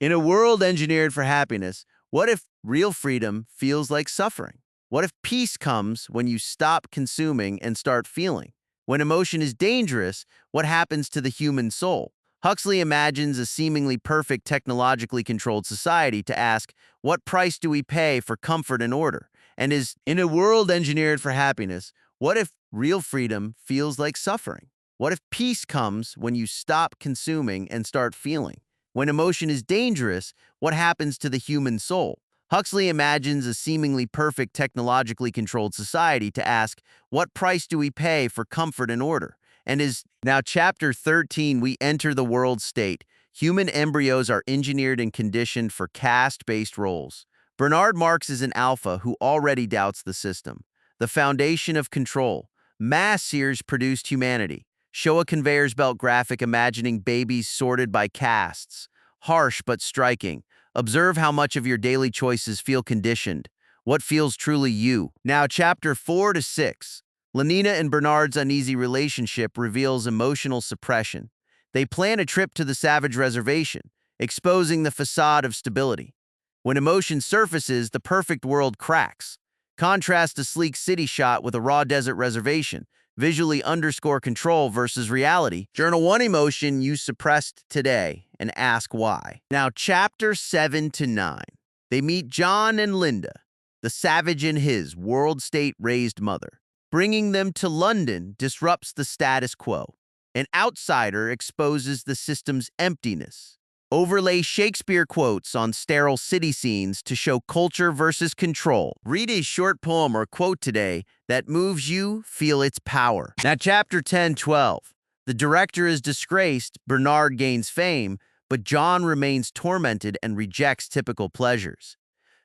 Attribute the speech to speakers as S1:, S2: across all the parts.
S1: In a world engineered for happiness, what if real freedom feels like suffering? What if peace comes when you stop consuming and start feeling? When emotion is dangerous, what happens to the human soul? Huxley imagines a seemingly perfect technologically controlled society to ask, what price do we pay for comfort and order? And is in a world engineered for happiness, what if real freedom feels like suffering? What if peace comes when you stop consuming and start feeling? When emotion is dangerous, what happens to the human soul? Huxley imagines a seemingly perfect technologically controlled society to ask, what price do we pay for comfort and order? And is now chapter 13, we enter the world state. Human embryos are engineered and conditioned for caste-based roles. Bernard Marx is an alpha who already doubts the system. The foundation of control. Mass sears produced humanity. Show a conveyor's belt graphic imagining babies sorted by castes. Harsh but striking. Observe how much of your daily choices feel conditioned. What feels truly you? Now, chapter 4 to 6. Lenina and Bernard's uneasy relationship reveals emotional suppression. They plan a trip to the savage reservation, exposing the facade of stability. When emotion surfaces, the perfect world cracks. Contrast a sleek city shot with a raw desert reservation. Visually underscore control versus reality. Journal one emotion you suppressed today and ask why. Now, chapter 7 to 9. They meet John and Linda, the savage and his world state-raised mother. Bringing them to London disrupts the status quo. An outsider exposes the system's emptiness. Overlay Shakespeare quotes on sterile city scenes to show culture versus control. Read a short poem or quote today that moves you, feel its power. Now, chapter 10-12. The director is disgraced, Bernard gains fame, but John remains tormented and rejects typical pleasures.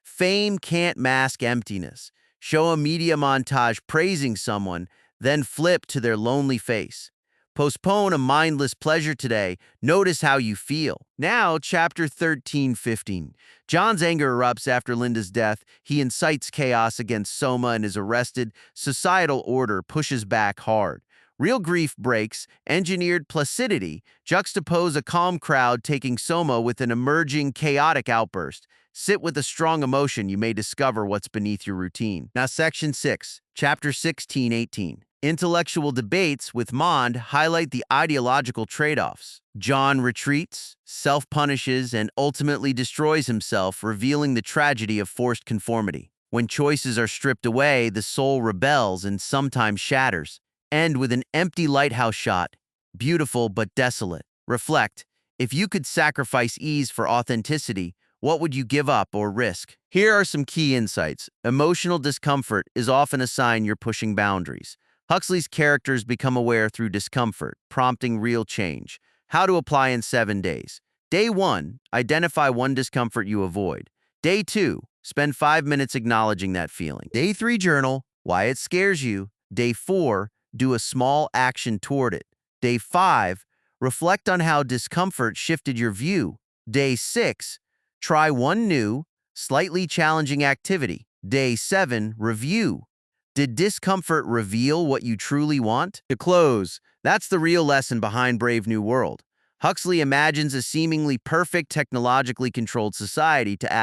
S1: Fame can't mask emptiness. Show a media montage praising someone, then flip to their lonely face. Postpone a mindless pleasure today. Notice how you feel. Now, chapter 13-15. John's anger erupts after Linda's death. He incites chaos against Soma and is arrested. Societal order pushes back hard. Real grief breaks. Engineered placidity. Juxtapose a calm crowd taking Soma with an emerging chaotic outburst. Sit with a strong emotion. You may discover what's beneath your routine. Now, section 6, chapter 16-18. Intellectual debates with Mond highlight the ideological trade-offs. John retreats, self-punishes, and ultimately destroys himself, revealing the tragedy of forced conformity. When choices are stripped away, the soul rebels and sometimes shatters. End with an empty lighthouse shot, beautiful but desolate. Reflect, if you could sacrifice ease for authenticity, what would you give up or risk? Here are some key insights. Emotional discomfort is often a sign you're pushing boundaries. Huxley's characters become aware through discomfort, prompting real change. How to apply in 7 days. Day 1, identify one discomfort you avoid. Day 2, spend 5 minutes acknowledging that feeling. Day 3, journal why it scares you. Day 4, do a small action toward it. Day 5, reflect on how discomfort shifted your view. Day 6, try one new, slightly challenging activity. Day 7, review. Did discomfort reveal what you truly want? To close, that's the real lesson behind Brave New World. Huxley imagines a seemingly perfect technologically controlled society to